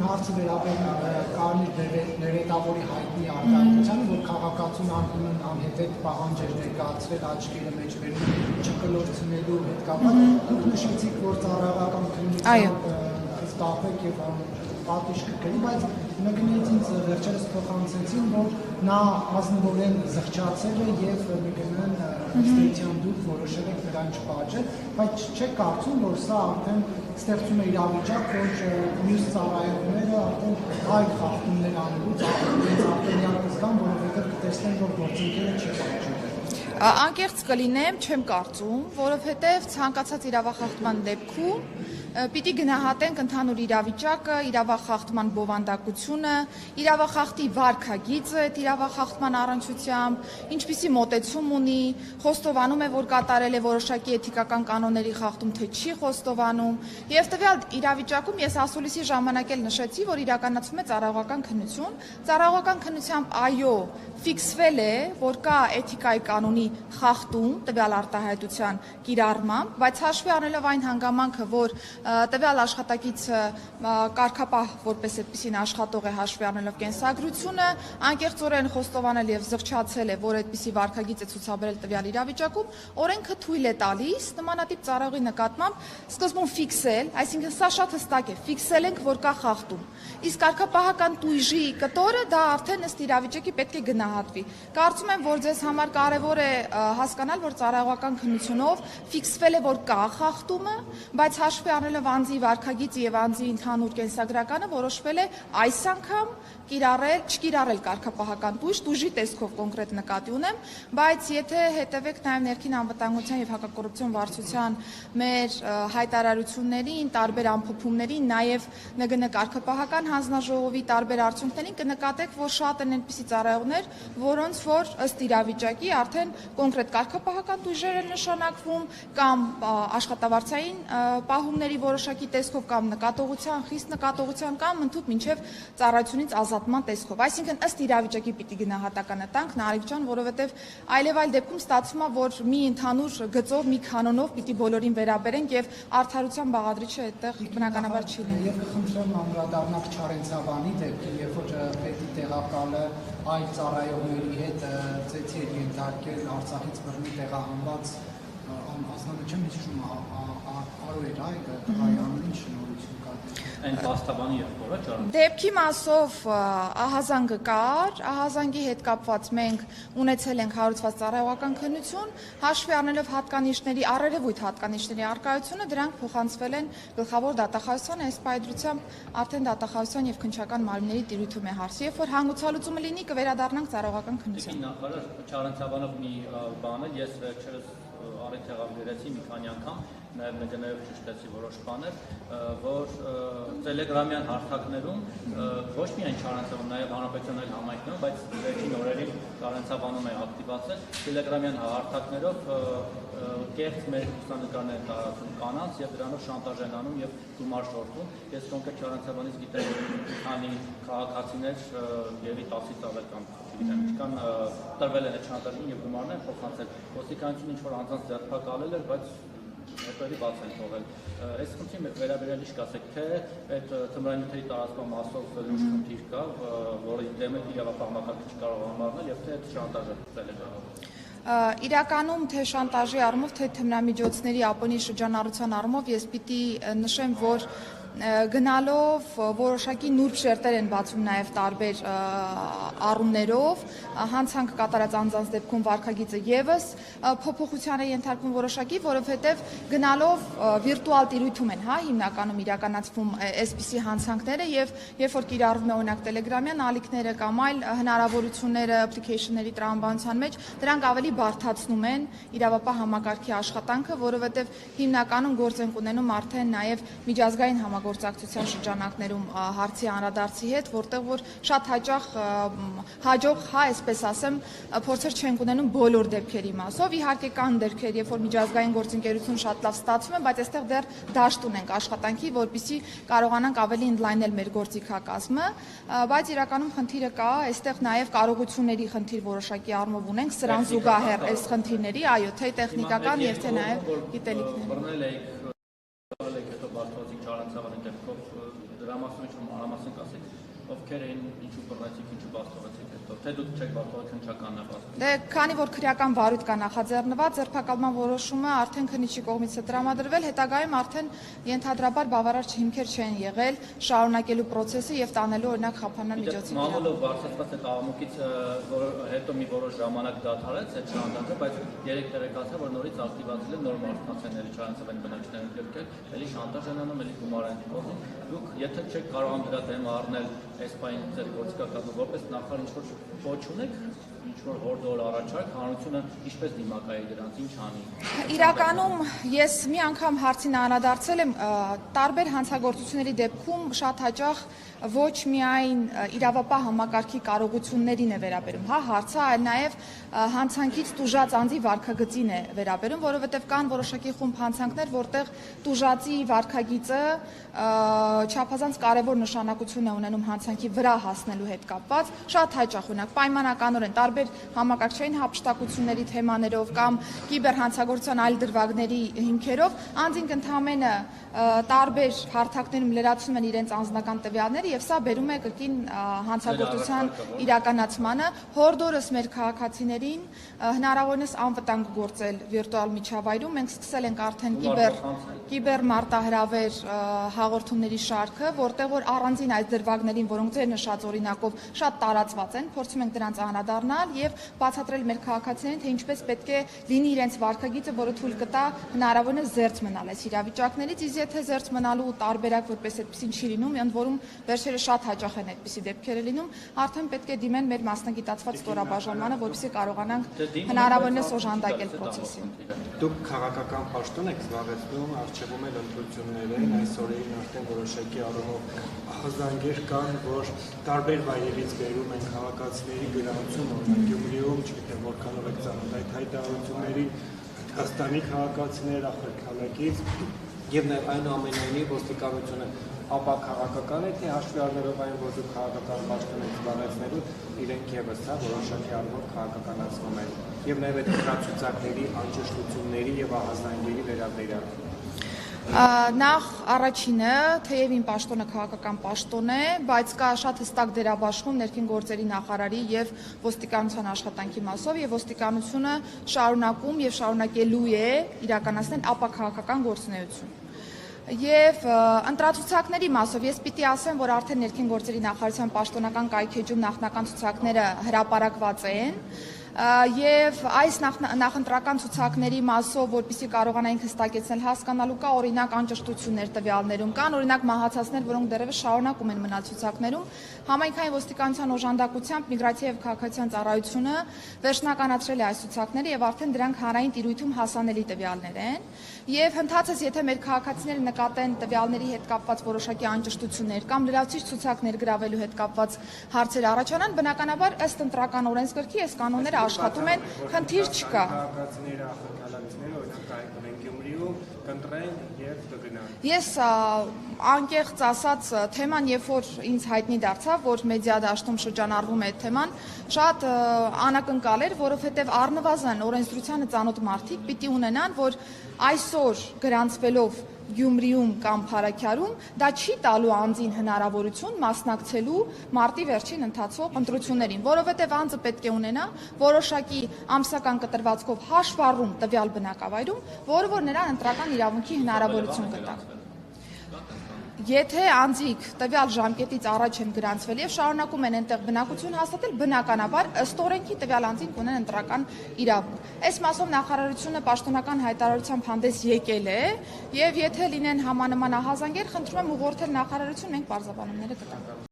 իմ հարցը վերաբերում Կարմիր Ներետավորի հայտնի արտահայտությանը, որ քաղաքացուն անհետեթ պահանջ էր ներկայացրել աչքերը մեջբերում չկլորցնելու հետ կապված, դուք նշեցիք, որ ծառայողական քննությամբ զբաղվեք եւ պատիժ կգրի, բայց նկնեց ինձ վերջերս փոխանցեցին, որ նա ազնվորեն զղջացել է եւ նկնեն ստեյցիան դուք որոշել եք նրան չպատժել, բայց չեք կարծում, որ սա արդեն ստեղծում է իրավիճակ, որ մյուս ծառայողները արդեն այլ խախտումներ անելուց արդեն զգան, որովհետեւ կտեսնեն, որ գործընկերը չի պատժել։ Անկեղծ կլինեմ, չեմ կարծում, որովհետև ցանկացած իրավախախտման դեպքում պիտի գնահատենք ընդհանուր իրավիճակը, իրավախախտման բովանդակությունը, իրավախախտի վարքագիծը այդ իրավախախտման առնչությամբ, ինչպիսի մոտեցում ունի, խոստովանում է, որ կատարել է որոշակի էթիկական կանոնների խախտում, թե չի խոստովանում, եւ տվյալ իրավիճակում ես ասուլիսի ժամանակ էլ նշեցի, որ իրականացվում է ծառայողական քննություն, ծառայողական քննությամբ այո, ֆիքսվել է, որ կա էթիկայի կանոնի խախտում տվյալ արտահայտության կիրառմամբ, բայց հաշվի առնելով այն հանգամանքը, որ տվյալ աշխատակիցը կարգապահ որպես այդպիսին աշխատող է հաշվի առնելով կենսագրությունը, անկեղծորեն խոստովանել եւ զղջացել է, որ այդպիսի վարքագիծ է ցուցաբերել տվյալ իրավիճակում, օրենքը թույլ է տալիս նմանատիպ ծառայողի նկատմամբ սկզբում ֆիքսել, այսինքն սա շատ հստակ է, ֆիքսել ենք, որ կա խախտում։ Իսկ կարգապահական տույժի կտորը դա արդեն ըստ իրավիճակի պետք է գնահատվի։ Կարծում եմ, որ ձեզ համար կարևոր է հասկանալ, որ ծառայողական քննությունով ֆիքսվել է, որ կա խախտումը, բայց հաշվի առնելով անձի վարքագիծը եւ անձի ընդհանուր կենսագրականը որոշվել է այս անգամ չկիրառել կարգապահական տույժի տեսքով կոնկրետ նկատի ունեմ, բայց եթե հետևեք նաեւ ներքին անվտանգության եւ հակակոռուպցիոն վարչության մեր հայտարարություններին, տարբեր ամփոփումներին, նաեւ ՆԳՆ կարգապահական հանձնաժողովի տարբեր արդյունքներին կնկատեք, որ շատ են այնպիսի ծառայողներ, որոնց որ ըստ իրավիճակի արդեն կոնկրետ կարգապահական տույժեր են նշանակվում կամ աշխատավարձային պահումների որոշակի տեսքով կամ նկատողության, խիստ նկատողության կամ ընդհանուր մինչև ծառայությունից ազատման տեսքով։ Այսինքն ըստ իրավիճակի պիտի գնահատականը տանք, Նարեկ ջան, որովհետև այլ դեպքում ստացվում է, որ մի ընդհանուր գծով, մի կանոնով պիտի բոլորին վերաբերենք եւ արդարության բաղադրիչը այդտեղ բնականաբար չի լինի։ Եվ խնդրեմ անդրադառնալ Չարենցավանի դեպքին, երբ որ պետի տեղակալը այլ ծառայողների հետ ծեծի էր ենթարկել Արցախից բռնի տեղահանված անձնական հիշում արու էր այ տղայանին շնորհություն կա։ Այն փաստաբանի եղբորը Չարենցավան։ Դեպքի մասով ահազանգը կար, ահազանգի հետ կապված մենք ունեցել ենք հարուցված ծառայողական քննություն, հաշվի առնելով հատկանիշների, առերևույթ հատկանիշների առկայությունը, դրանք փոխանցվել են գլխավոր դատախազությանը, այս պայծրությամբ արդեն դատախազության եւ քննչական մարմինների տիրույթում է հարցը, երբ որ հանգուցալուծումը լինի կվերադառնանք ծառայողական քննության։ Նախարար Չարենցավանով մի բան է, ես վերջերս առիթ եղավ գրեցի մի քանի անգամ, նաև ՆԳՆ-ով ճշտեցի որոշ բաներ, որ տելեգրամյան հարթակներում ոչ միայն Չարենցավանում, նաև հանրապետության այլ համայնքներում, բայց վերջին օրերին Չարենցավանում է ակտիվացել, տելեգրամյան հարթակներով կեղծ մեր լուսանկարներ են տարածում կանանց եւ դրանով շանտաժ են անում եւ գումար շորթում։ Ես կոնկրետ Չարենցավանից գիտեմ, որ մի քանի քաղաքացիներ եւի 10-ից ավել կամ չգիտեմ ինչքան տրվել են այդ շանտաժին եւ գումարներ են փոխանցել։ Ոստիկանությունը ինչ որ անձանց ձերբակալել էր, բայց հետո էլի բաց են թողել։ Այս խնդրի վերաբերյալ ինչ կասեք, թե այդ թմրանյութերի տարածման մասով լուրջ խնդիր կա, որի դեմ իրավապահ մակարդակը կարող համարնել եւ թե այդ շանտաժը տելեգրամով։ Իրականում թե շանտաժի առումով, թե թմրամիջոցների ապօրինի շրջանառության առումով ես պիտի նշեմ, որ գնալով որոշակի նուրբ շերտեր են բացում նաև տարբեր առումներով, հանցանք կատարած անձանց դեպքում վարքագիծը եւս փոփոխության է ենթարկվում որոշակի, որովհետև գնալով վիրտուալ տիրույթում են, հիմնականում իրականացվում այսպիսի հանցանքները եւ երբ որ կիրառվում է օրինակ տելեգրամյան ալիքները կամ այլ հնարավորությունները application-ների տրամաբանության մեջ, դրանք ավելի բարդացնում են իրավապահ համակարգի աշխատանքը, որովհետև հիմնականում գործ են ունենում արդեն նաև միջազգային գործակցության շրջանակներում հարցի անդրադարձի հետ, որտեղ որ շատ հաջող, այսպես ասեմ, փորձեր չենք ունենում բոլոր դեպքերի մասով։ Իհարկե կան դեպքեր, երբ որ միջազգային գործընկերություն շատ լավ ստացվում է, բայց այստեղ դեռ դաշտ ունենք աշխատանքի, որպեսզի կարողանանք ավելի ընդլայնել մեր գործիքակազմը, բայց իրականում խնդիրը կա, այստեղ նաև կարողությունների խնդիր որոշակի առումով ունենք, սրան զուգահեռ այս խնդիրների, այո, թե տեխնիկական եւ թե նաև գիտելիքների։ Հետո Բարթոսի Չարենցավանի դեպքով դրա մասին ինչ-որ մանրամասն կասեք, ովքեր էին ինչու բռնեցիք, ինչու բացողեցիք հետո, թե դուք չեք բացողել քննչականն է բացել։ Դե քանի որ քրեական վարույթ կա նախաձեռնված, ձերբակալման որոշումը արդեն քննիչի կողմից է տրամադրվել, հետագայում արդեն ենթադրաբար բավարար հիմքեր չեն եղել շարունակելու process-ը եւ տանելու օրինակ խափանման միջոցի։ Մամուլը բարձրացված այդ աղմուկից հետո մի որոշ ժամանակ դադարեց այդ շարունակը, բայց 3 տարեկացա, որ նորից ակտիվացել են նոր մարդկանցների չարանցավային բնակիչներին գրկել, էլի շանտաժ են անում, էլի գումար են տալիս։ Դուք եթե չեք կարողանում դրա դեմ առնել այս բանը ձեր գործիքակազմը որպես նախարար ինչ-որ ոչ ունեք, ինչ-որ հորդոր առաջարկ, հանրությունը ինչպես դիմակայի դրանց, ինչ անի։ Իրականում ես մի անգամ հարցին անդրադարձել եմ, տարբեր հանցագործությունների դեպքում շատ հաճախ ոչ միայն իրավապահ համակարգի կարողություններին է վերաբերում, հա, հարցը, այլ նաև հանցանքից տուժած անձի վարքագծին է վերաբերում, որովհետև կան որոշակի խումբ հանցանքներ, որտեղ տուժածի վարքագիծը չափազանց կարևոր նշանակություն է ունենում հանցանքի վրա հասնելու հետ կապված, շատ հաճախ օրինակ պայմանականորեն տարբեր համակարգչային հափշտակությունների թեմաներով կամ կիբերհանցագործության այլ դրվագների հիմքերով անձինք ընդհանրապես տարբեր հարթակներում լրացնում են իրենց անձնական տվյալները եւ սա բերում է կրկին հանցագործության իրականացմանը։ Հորդորս մեր քաղաքացիներին հնարավորինս անվտանգ գործել վիրտուալ միջավայրում։ Մենք սկսել ենք արդեն կիբեր մարտահրավեր հաղորդումների շարքը, որտեղ որ առանձին այս դրվագներին, որոնք ձեր նշած օրինակով շատ տարածված են, փորձում ենք դրանց անդրադառնալ եւ բացատրել մեր քաղաքացիներին, թե ինչպես պետք է լինի իրենց վարքագիծը, որը թույլ կտա հնարավորինս զերծ մնալ այս իրավիճակներից, իսկ եթե զերծ մնալու տարբերակ որպես այդպեսին չի լինում, ընդ որում վերջերս շատ հաճախ են այդպիսի դեպքեր լինում, արդեն պետք է դիմեն մեր մասնագիտացված ստորաբաժանմանը, որպեսզի կարողանանք հնարավորինս օժանդակել process-ին։ Դուք քաղաքական պաշտոն եք զբաղեցնում, առջևում էլ ընտրություններ են, այս օրերին արդեն որոշակի առումով ահազանգեր կան, որ տարբեր վայրերից բերում են քաղաքացիների գրանցում, օրինակ Գյումրիում, չգիտեմ որքանով եք ծանոթ այդ հայտարարություններին, Հնդկաստանի քաղաքացիներ, Ախրաքալակից, եւ նաեւ այնուամենայնիվ ոստիկանությունը ապա քաղաքական է, թե հաշվի առնելով այն, որ դուք քաղաքական պաշտոն եք զբաղեցնելու, իրենք եւս հա որոշակի առումով քաղաքականացնում են եւ նաեւ այդ ընտրացուցակների անճշտությունների եւ ահազանգերի վերաբերյալ։ Նախ առաջինը, թեև իմ պաշտոնը քաղաքական պաշտոն է, բայց կա շատ հստակ դերաբաշխում ներքին գործերի նախարարի եւ ոստիկանության աշխատանքի մասով եւ ոստիկանությունը շարունակում եւ շարունակելու է իրականացնել ապաքաղաքական գործունեություն։ Եվ ընտրացուցակների մասով ես պիտի ասեմ, որ արդեն ներքին գործերի նախարարության պաշտոնական կայքեջում նախնական ցուցակները հրապարակված են եւ այս նախընտրական ցուցակների մասով, որպեսզի կարողանայինք հստակեցնել, հասկանալու կա օրինակ անճշտություններ տվյալներում, կան օրինակ մահացածներ, որոնք դեռևս շարունակում են մնալ ցուցակներում, համայնքային ոստիկանության օժանդակությամբ միգրացիա եւ քաղաքացիական ծառայությունը վերջնականացրել է այս ցուցակները եւ արդեն դրանք հանրային տիրույթում հասանելի տվյալներ են եւ հնդածս եթե մեր քաղաքացիները նկատեն տվյալների հետ կապված որոշակի անճշտություններ կամ լրացուցիչ ցուցակներ գրավելու հետ կապված հարցեր առաջանան, բնականաբար ըստ ընտրական օրենսգրքի այս կանոնները աշխատում են, խնդիր չկա։ Քաղաքացիները, ախրաքալակիները օրինակ կայքում են Գյումրիում, կընտրեն եւ կգնան։ Ես անկեղծ ասած թեման, երբ որ ինձ հայտնի դարձավ, որ մեդիա դաշտում շրջանառվում է այդ թեման, շատ անակնկալ էր, որովհետեւ առնվազն օրենսդրությանը ծանոթ մարդիկ պիտի ունենան, որ այսօր գրանցվելով Գյումրիում կամ Փարաքյարում դա չի տալու անձին հնարավորություն մասնակցելու մարտի վերջին ընթացող ընտրություններին, որովհետև անձը պետք է ունենա որոշակի ամսական կտրվածքով հաշվառում տվյալ բնակավայրում, որը որ նրան ընտրական իրավունքի հնարավորություն կտա։ Եթե անձիկ տվյալ ժամկետից առաջ են գրանցվել եւ շարունակում են այնտեղ բնակություն հաստատել, բնականաբար ըստ օրենքի տվյալ անձինք ունեն ընտրական իրավունք։ Այս մասով նախարարությունը պաշտոնական հայտարարությամբ հանդես եկել է եւ եթե լինեն համանման ահազանգեր, խնդրում եմ ուղղորդել նախարարություն, մենք բարձրաբանումները կտանք։